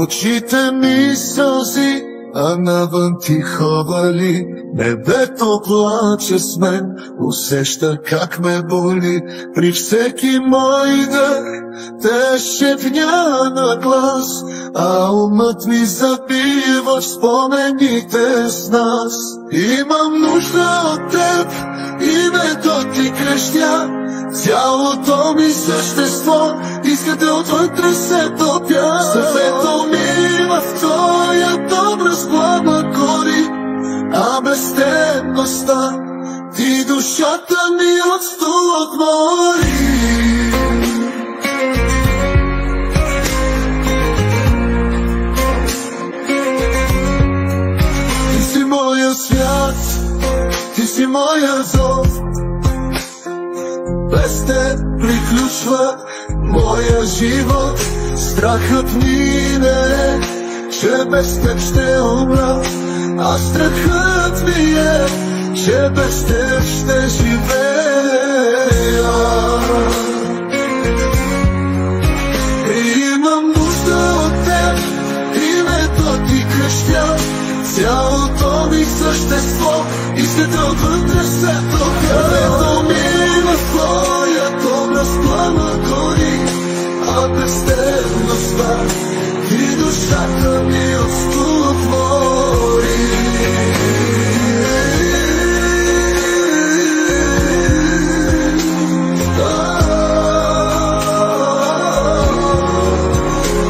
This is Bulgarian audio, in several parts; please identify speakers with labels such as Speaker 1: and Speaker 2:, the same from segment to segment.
Speaker 1: очите ми сълзи, а навън тихо вали. Небето плаче с мен, усеща как ме боли. При всеки мой дъх те шепня на глас, а умът ми забива в спомените с нас. Имам нужда от теб, името ти крещя, цялото ми същество иска те отвътре се топя. Сърцето ми в твоят образ пламък гори, а безстенността ти душата ми от студ мори. Ти си моя свят, ти си моя зов. Без теб приключва моя живот. Страхът мине, че без теб ще умра, а страхът ми е, че без теб ще живея. Имам нужда от теб, името ти крещя, цялото ми същество иска да отвътре се топя. Сърцето ми в твоят образ пламък гори, а безстенността ти душата ми от студ мори.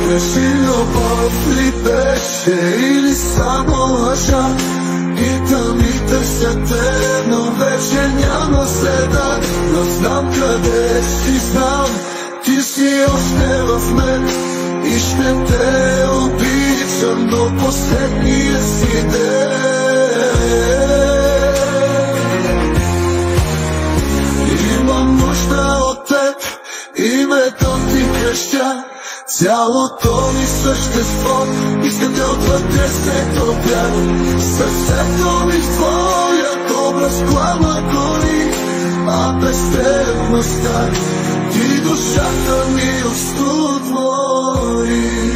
Speaker 1: Кажи, любов ли беше или само лъжа? Питам и търся те, но вече няма следа. Но знам къде си, знам, ти си още в мен и ще те обичам до последния си ден. Имам нужда от теб, името ти крещя, цялото ми същество иска те отвътре се топя. Сърцето ми в твоят образ пламък гори, а безстенността ти душата ми от студ мори.